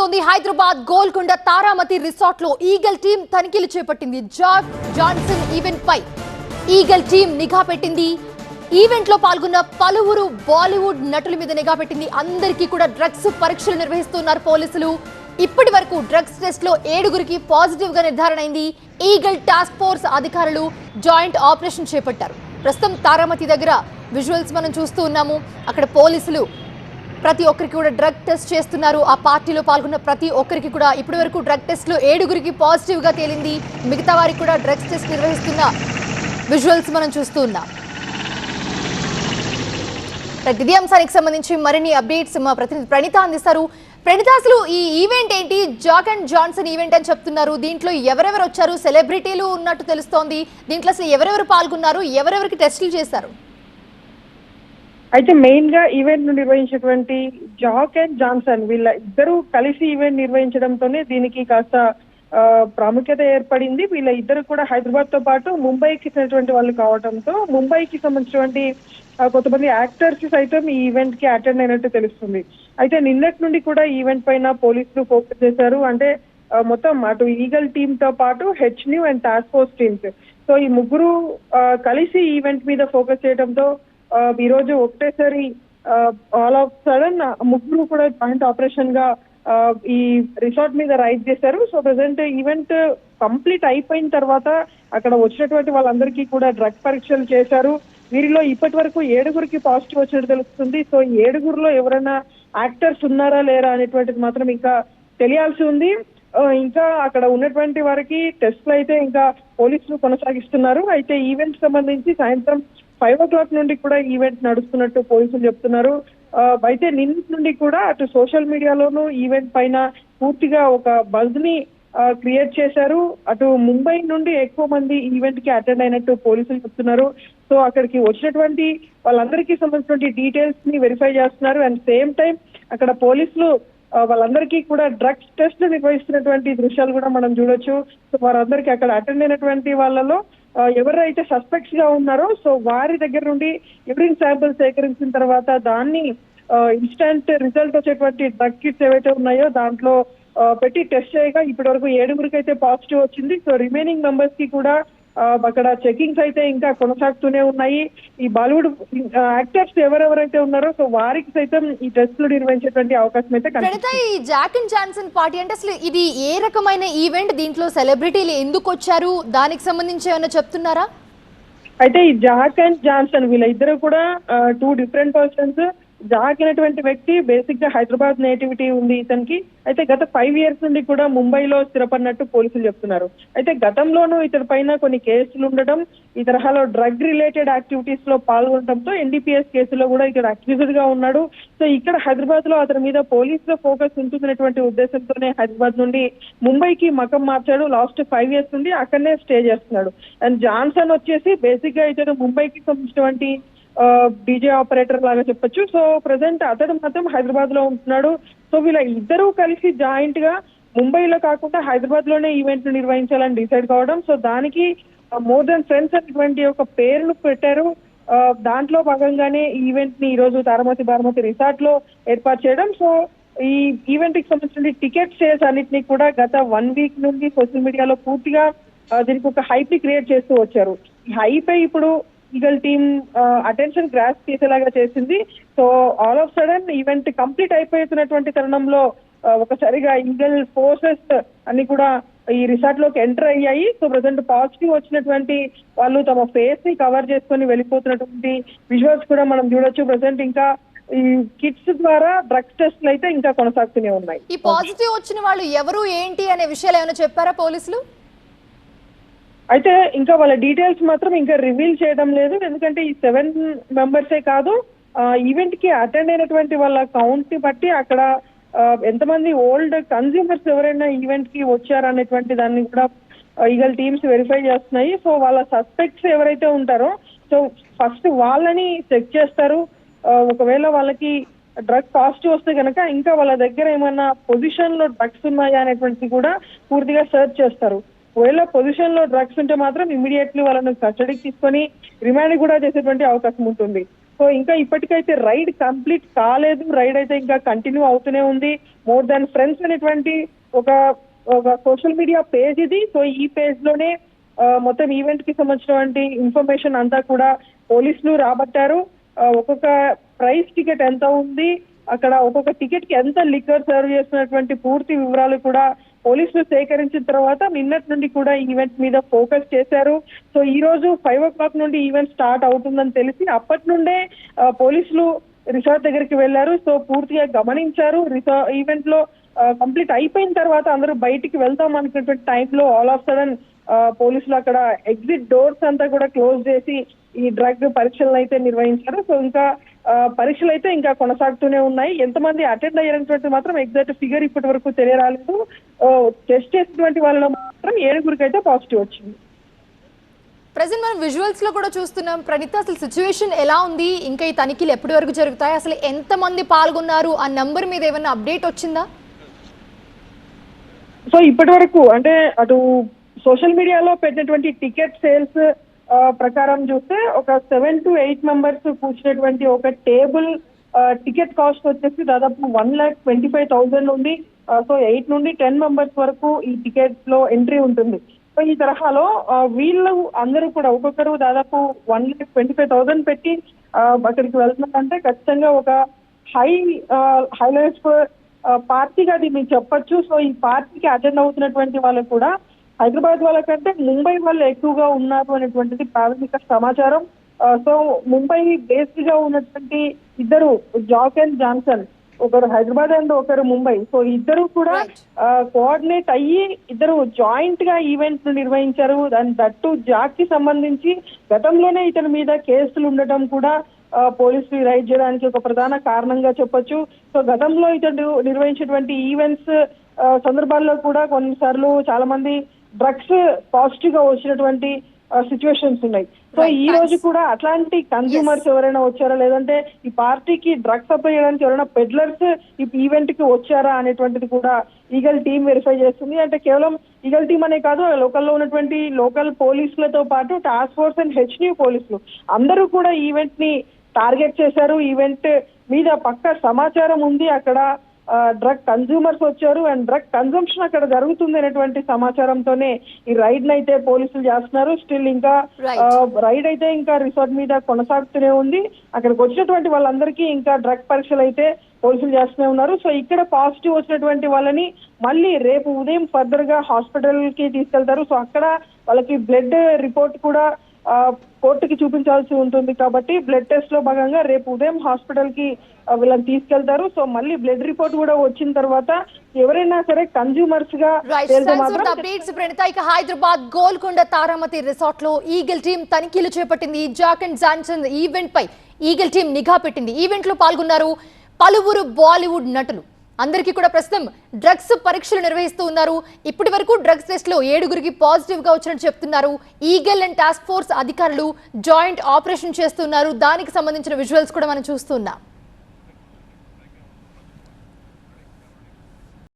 Hyderabad Golconda Taramati resort లో Eagle team తనిఖీలు చేపట్టింది. జాన్సన్ ఈవెంట్ పై ఈగల్ టీం నిఘా పెట్టింది. ఈవెంట్ లో పాల్గొన్న పలువురు బాలీవుడ్ నటుల మీద నిఘా పెట్టింది. అందరికీ కూడా డ్రగ్స్ పరీక్షలు నిర్వహిస్తున్నారు పోలీసులు. ఇప్పటి వరకు డ్రగ్స్ టెస్ట్ లో 7గురికి పాజిటివ్ గా నిర్ధారణ అయింది. ఈగల్ టాస్క్ ఫోర్స్ అధికారులు జాయింట్ ఆపరేషన్ చేపట్టారు. ప్రస్తుతం తారామతి దగ్గర విజువల్స్ మనం చూస్తూ ఉన్నాము. అక్కడ పోలీసులు ప్రతి ఒక్కరికి కూడా డ్రగ్ టెస్ట్ చేస్తున్నారు. ఆ పార్టీలో పాల్గొన్న ప్రతి ఒక్కరికి కూడా ఇప్పటి వరకు డ్రగ్ టెస్ట్ లో 7గురికి పాజిటివ్ గా తేలింది. మిగతా వారికి కూడా డ్రగ్స్ టెస్ట్ నిర్వహిస్తున్న విజువల్స్ మనం చూస్తూ ఉన్నాం. ఇదే అంశానికి సంబంధించి మరిన్ని అప్డేట్స్ మా ప్రతినిధి ప్రణీత అందిస్తారు. ప్రణీత, అసలు ఈ ఈవెంట్ ఏంటి? జాక్ అండ్ జాన్సన్ ఈవెంట్ అని చెప్తున్నారు. దీంట్లో ఎవరెవరు వచ్చారు? సెలబ్రిటీలు ఉన్నట్టు తెలుస్తోంది. దీంట్లో అసలు ఎవరెవరు పాల్గొన్నారు? ఎవరెవరికి టెస్టులు చేశారు? అయితే మెయిన్ గా ఈవెంట్ ను నిర్వహించేటువంటి జాక్ అండ్ జాన్సన్ వీళ్ళ ఇద్దరు కలిసి ఈవెంట్ నిర్వహించడంతోనే దీనికి కాస్త ప్రాముఖ్యత ఏర్పడింది. వీళ్ళ ఇద్దరు కూడా హైదరాబాద్ తో పాటు ముంబైకి చెందినటువంటి వాళ్ళు కావడంతో ముంబైకి సంబంధించినటువంటి కొంతమంది యాక్టర్స్ సైతం ఈ ఈవెంట్ కి అటెండ్ అయినట్టు తెలుస్తుంది. అయితే నిన్నటి నుండి కూడా ఈవెంట్ పైన పోలీసులు ఫోకస్ చేశారు. అంటే మొత్తం అటు ఈగల్ టీమ్ తో పాటు హెచ్న్యూ and task force teams, so ఈ ముగ్గురు కలిసి ఈవెంట్ మీద ఫోకస్ చేయడంతో ఈ రోజు ఒకటేసారి ఆల్ ఆఫ్ సడన్ ముగ్గురు కూడా జాయింట్ ఆపరేషన్ గా ఈ రిసార్ట్ మీద రైడ్ చేశారు. సో ప్రెసెంట్ ఈవెంట్ కంప్లీట్ అయిపోయిన తర్వాత అక్కడ వచ్చినటువంటి వాళ్ళందరికీ కూడా డ్రగ్ పరీక్షలు చేశారు. వీరిలో ఇప్పటి వరకు 7గురికి పాజిటివ్ వచ్చినట్టు తెలుస్తుంది. సో 7గురిలో ఎవరైనా యాక్టర్స్ ఉన్నారా లేరా అనేటువంటిది మాత్రం ఇంకా తెలియాల్సి ఉంది. ఇంకా అక్కడ ఉన్నటువంటి వారికి టెస్ట్లు అయితే ఇంకా పోలీసులు కొనసాగిస్తున్నారు. అయితే ఈవెంట్ సంబంధించి సాయంత్రం 5 o'clock నుండి కూడా ఈవెంట్ నడుస్తున్నట్టు పోలీసులు చెప్తున్నారు. అయితే నిన్నటి నుండి కూడా అటు సోషల్ మీడియాలోనూ ఈవెంట్ పైన పూర్తిగా ఒక బజ్ ని క్రియేట్ చేశారు. అటు ముంబై నుండి ఎక్కువ మంది ఈవెంట్ కి అటెండ్ అయినట్టు పోలీసులు చెప్తున్నారు. సో అక్కడికి వచ్చినటువంటి వాళ్ళందరికీ సంబంధించిన డీటెయిల్స్ ని వెరిఫై చేస్తున్నారు. అండ్ సేమ్ టైం అక్కడ పోలీసులు వాళ్ళందరికీ కూడా డ్రగ్స్ టెస్ట్ నిర్వహిస్తున్నటువంటి దృశ్యాలు కూడా మనం చూడొచ్చు. సో వారందరికీ అక్కడ అటెండ్ అయినటువంటి వాళ్ళలో ఎవరైతే సస్పెక్ట్స్ గా ఉన్నారో సో వారి దగ్గర నుండి యూరిన్ శాంపుల్ సేకరించిన తర్వాత దాన్ని ఇన్స్టంట్ రిజల్ట్ వచ్చేటువంటి డ్రగ్ కిట్స్ ఏవైతే ఉన్నాయో దాంట్లో పెట్టి టెస్ట్ చేయగా ఇప్పటి వరకు 7గురికి అయితే పాజిటివ్ వచ్చింది. సో రిమైనింగ్ మెంబర్స్ కి కూడా అక్కడ చెకింగ్స్ అయితే ఇంకా కొనసాగుతూనే ఉన్నాయి. ఈ బాలీవుడ్ యాక్టర్స్ ఎవరెవరైతే ఉన్నారో సో వారికి సైతం ఈ టెస్టులు నిర్వహించేటువంటి అవకాశం అయితే కనిపిస్తుంది. ఈ జాక్ అండ్ జాన్సన్ పార్టీ అంటే అసలు ఇది ఏ రకమైన ఈవెంట్? దీంట్లో సెలబ్రిటీలు ఎందుకు వచ్చారు? దానికి సంబంధించి ఏమైనా చెప్తున్నారా? అయితే ఈ జాక్ అండ్ జాన్సన్ వీళ్ళ ఇద్దరు కూడా 2 డిఫరెంట్ పర్సన్స్. జాక్ అనేటువంటి వ్యక్తి బేసిక్ గా హైదరాబాద్ నేటివిటీ ఉంది ఇతనికి. అయితే గత 5 years నుండి కూడా ముంబైలో స్థిరపడినట్టు పోలీసులు చెప్తున్నారు. అయితే గతంలోనూ ఇతని పైన కొన్ని కేసులు ఉండడం, ఈ తరహాలో డ్రగ్ రిలేటెడ్ యాక్టివిటీస్ లో పాల్గొనడంతో ఎన్డీపీఎస్ కేసులో కూడా ఇక్కడ అక్యూజ్డ్ గా ఉన్నాడు. సో ఇక్కడ హైదరాబాద్ లో అతని మీద పోలీసుల ఫోకస్ ఉంటుందనేటువంటి ఉద్దేశంతోనే హైదరాబాద్ నుండి ముంబైకి మకం మార్చాడు. లాస్ట్ 5 years నుండి అక్కడనే స్టే చేస్తున్నాడు. అండ్ జాన్సన్ వచ్చేసి బేసిక్ గా ఇతను ముంబైకి సంబంధించినటువంటి డీజే ఆపరేటర్ లాగా చెప్పొచ్చు. సో ప్రెసెంట్ అతడు మాత్రం హైదరాబాద్ లో ఉంటున్నాడు. సో వీళ్ళ ఇద్దరూ కలిసి జాయింట్ గా ముంబైలో కాకుండా హైదరాబాద్ లోనే ఈవెంట్ నిర్వహించాలని డిసైడ్ కావడం. సో దానికి మోర్ దెన్ ఫ్రెండ్స్ అనేటువంటి ఒక పేరును పెట్టారు. దాంట్లో భాగంగానే ఈవెంట్ ని ఈ రోజు తారామతి రిసార్ట్ లో ఏర్పాటు చేయడం. సో ఈ ఈవెంట్ కి సంబంధించిన టికెట్ సేల్స్ అన్నింటినీ కూడా గత 1 week నుండి సోషల్ మీడియాలో పూర్తిగా దీనికి ఒక హైప్ ని క్రియేట్ చేస్తూ వచ్చారు. ఈ హైప్ ఇప్పుడు ఈగల్ టీమ్ అటెన్షన్ గ్రాస్ప్ చేసేలాగా చేసింది. So all of sudden event complete అయిపోతున్నటువంటి తరుణంలో ఒకసారిగా ఈగల్ ఫోర్సెస్ అన్ని కూడా ఈ రిసార్ట్ లోకి ఎంటర్ అయ్యాయి. సో ప్రెసెంట్ పాజిటివ్ వచ్చినటువంటి వాళ్ళు తమ ఫేస్ ని కవర్ చేసుకొని వెళ్ళిపోతున్నటువంటి విజువల్స్ కూడా మనం చూడొచ్చు. ప్రెసెంట్ ఇంకా ఈ కిట్స్ ద్వారా డ్రగ్స్ టెస్ట్లు అయితే ఇంకా కొనసాగుతూనే ఉన్నాయి. ఈ పాజిటివ్ వచ్చిన వాళ్ళు ఎవరు ఏంటి అనే విషయాలు ఏమైనా చెప్పారా పోలీసులు? అయితే ఇంకా వాళ్ళ డీటెయిల్స్ మాత్రం ఇంకా రివీల్ చేయడం లేదు. ఎందుకంటే ఈ 7 members కాదు, ఈవెంట్ కి అటెండ్ అయినటువంటి వాళ్ళ కౌంట్ ని బట్టి అక్కడ ఎంతమంది ఓల్డ్ కన్స్యూమర్స్ ఎవరైనా ఈవెంట్ కి వచ్చారనేటువంటి దాన్ని కూడా ఈగల్ టీమ్స్ వెరిఫై చేస్తున్నాయి. సో వాళ్ళ సస్పెక్ట్స్ ఎవరైతే ఉంటారో సో ఫస్ట్ వాళ్ళని చెక్ చేస్తారు. ఒకవేళ వాళ్ళకి డ్రగ్ పాజిటివ్ వస్తే కనుక ఇంకా వాళ్ళ దగ్గర ఏమైనా పొజిషన్ లో డ్రగ్స్ ఉన్నాయా అనేటువంటిది కూడా పూర్తిగా సెర్చ్ చేస్తారు. ఒకవేళ పొజిషన్ లో డ్రగ్స్ ఉంటే మాత్రం ఇమీడియట్లీ వాళ్ళని కస్టడీకి తీసుకొని రిమాండ్ కూడా చేసేటువంటి అవకాశం ఉంటుంది. సో ఇంకా ఇప్పటికైతే రైడ్ కంప్లీట్ కాలేదు, రైడ్ అయితే ఇంకా కంటిన్యూ అవుతూనే ఉంది. మోర్ దాన్ ఫ్రెండ్స్ అనేటువంటి ఒక సోషల్ మీడియా పేజ్ ఇది. సో ఈ పేజ్ లోనే మొత్తం ఈవెంట్ కి సంబంధించినటువంటి ఇన్ఫర్మేషన్ అంతా కూడా పోలీసులు రాబట్టారు. ఒక్కొక్క ప్రైస్ టికెట్ ఎంత ఉంది, అక్కడ ఒక్కొక్క టికెట్ కి ఎంత లిక్కర్ సర్వ్ చేస్తున్నటువంటి పూర్తి వివరాలు కూడా పోలీసులు సేకరించిన తర్వాత నిన్నటి నుండి కూడా ఈవెంట్ మీద ఫోకస్ చేశారు. సో ఈ రోజు 5 o'clock నుండి ఈవెంట్ స్టార్ట్ అవుతుందని తెలిసి అప్పటి నుండే పోలీసులు రిసార్ట్ దగ్గరికి వెళ్లారు. సో పూర్తిగా గమనించారు. ఈవెంట్ లో కంప్లీట్ అయిపోయిన తర్వాత అందరూ బయటికి వెళ్తాం అనుకున్నటువంటి టైంలో ఆల్ ఆఫ్ సడన్ పోలీసులు అక్కడ ఎగ్జిట్ డోర్స్ అంతా కూడా క్లోజ్ చేసి ఈ డ్రగ్ పరీక్షలను అయితే నిర్వహించారు. సో ఇంకా పరీక్షలు అయితే ఇంకా కొనసాగుతూనే ఉన్నాయి. ఎంతమంది అటెండ్ అయ్యారనేటువంటి మాత్రం ఎగ్జాక్ట్ ఫిగర్ ఇప్పటి వరకు తెలియరాలేదు. టెస్ట్ చేసినటువంటి వాళ్ళలో మాత్రం 7గురికి అయితే పాజిటివ్ వచ్చింది. ప్రజెంట్ మనం విజువల్స్ లో కూడా చూస్తున్నాం. ప్రణీత, అసలు సిచ్యువేషన్ ఎలా ఉంది? ఇంకా ఈ తనిఖీలు ఎప్పటి వరకు జరుగుతాయి? అసలు ఎంత మంది పాల్గొన్నారు? ఆ నంబర్ మీద ఏమైనా అప్డేట్ వచ్చిందా? సో ఇప్పటి వరకు అంటే అటు సోషల్ మీడియాలో పెట్టినటువంటి టికెట్ సేల్స్ ప్రకారం చూస్తే ఒక 7 to 8 members కూర్చున్నటువంటి ఒక టేబుల్ టికెట్ కాస్ట్ వచ్చేసి దాదాపు 1,25,000 ఉంది. సో 8 నుండి 10 members వరకు ఈ టికెట్ లో ఎంట్రీ ఉంటుంది. సో ఈ తరహాలో వీళ్ళు అందరూ కూడా ఒక్కొక్కరు దాదాపు 1,25,000 పెట్టి అక్కడికి వెళ్తున్నారంటే ఖచ్చితంగా ఒక హైలైట్స్ పార్టీగా దీన్ని చెప్పొచ్చు. సో ఈ పార్టీకి అటెండ్ అవుతున్నటువంటి వాళ్ళు కూడా హైదరాబాద్ వాళ్ళకంటే ముంబై వాళ్ళు ఎక్కువగా ఉన్నారు అనేటువంటిది ప్రాథమిక సమాచారం. సో ముంబై బేస్డ్ గా ఉన్నటువంటి ఇద్దరు జాక్ అండ్ జాన్సన్, ఒకరు హైదరాబాద్ అండ్ ఒకరు ముంబై. సో ఇద్దరు కూడా కోఆర్డినేట్ అయ్యి ఇద్దరు జాయింట్ గా ఈవెంట్ నిర్వహించారు. అండ్ దట్టు జాక్ కి సంబంధించి గతంలోనే ఇతని మీద కేసులు ఉండటం కూడా పోలీసులు రైడ్ చేయడానికి ఒక ప్రధాన కారణంగా చెప్పొచ్చు. సో గతంలో ఇతడు నిర్వహించినటువంటి ఈవెంట్స్ సందర్భాల్లో కూడా కొన్నిసార్లు చాలా మంది డ్రగ్స్ పాజిటివ్ గా వచ్చినటువంటి సిచ్యువేషన్స్ ఉన్నాయి. సో ఈ రోజు కూడా అట్లాంటి కన్స్యూమర్స్ ఎవరైనా వచ్చారా, లేదంటే ఈ పార్టీకి డ్రగ్స్ సప్లై చేయడానికి ఎవరైనా పెడ్లర్స్ ఈ ఈవెంట్ కి వచ్చారా అనేటువంటిది కూడా ఈగల్ టీం వెరిఫై చేస్తుంది. అంటే కేవలం ఈగల్ టీం అనే కాదు, లోకల్లో ఉన్నటువంటి లోకల్ పోలీసులతో పాటు టాస్క్ ఫోర్స్ అండ్ హెచ్న్యూ పోలీసులు అందరూ కూడా ఈవెంట్ ని టార్గెట్ చేశారు. ఈవెంట్ మీద పక్కా సమాచారం ఉంది, అక్కడ డ్రగ్ కన్స్యూమర్స్ వచ్చారు అండ్ డ్రగ్ కన్సంప్షన్ అక్కడ జరుగుతుంది అనేటువంటి సమాచారంతోనే ఈ రైడ్ అయితే పోలీసులు చేస్తున్నారు. స్టిల్ ఇంకా రైడ్ అయితే ఇంకా రిసార్ట్ మీద కొనసాగుతూనే ఉంది. అక్కడికి వచ్చినటువంటి వాళ్ళందరికీ ఇంకా డ్రగ్ పరీక్షలు అయితే పోలీసులు చేస్తూనే ఉన్నారు. సో ఇక్కడ పాజిటివ్ వచ్చినటువంటి వాళ్ళని మళ్ళీ రేపు ఉదయం ఫర్దర్ గా హాస్పిటల్ కి తీసుకెళ్తారు. సో అక్కడ వాళ్ళకి బ్లడ్ రిపోర్ట్ కూడా కోర్టుకి చూపించాల్సి ఉంటుంది కాబట్టి బ్లడ్ టెస్ట్ లో భాగంగా రేపు ఉదయం హాస్పిటల్ కి వీళ్ళని తీసుకెళ్తారు. సో మళ్ళీ బ్లడ్ రిపోర్ట్ కూడా వచ్చిన తర్వాత ఎవరైనా సరే కన్స్యూమర్స్ గా హైదరాబాద్ గోల్కొండ తారామతి రిసార్ట్ లో ఈగల్ టీం తనిఖీలు చేపట్టింది. జాక్ అండ్ జాన్సన్ ఈవెంట్ పై ఈగల్ టీం నిఘా పెట్టింది. ఈవెంట్ లో పాల్గొన్నారు పలువురు బాలీవుడ్ నటులు. అందరికీ కూడా ప్రస్తుతం డ్రగ్స్ పరీక్షలు నిర్వహిస్తూ ఉన్నారు. ఇప్పటి వరకు డ్రగ్స్ టెస్ట్ లో 7గురికి పాజిటివ్ గా వచ్చినట్టు చెప్తున్నారు. ఈగల్ అండ్ టాస్క్ ఫోర్స్ అధికారులు జాయింట్ ఆపరేషన్ చేస్తున్నారు. దానికి సంబంధించిన విజువల్స్ కూడా మనం చూస్తున్నాం.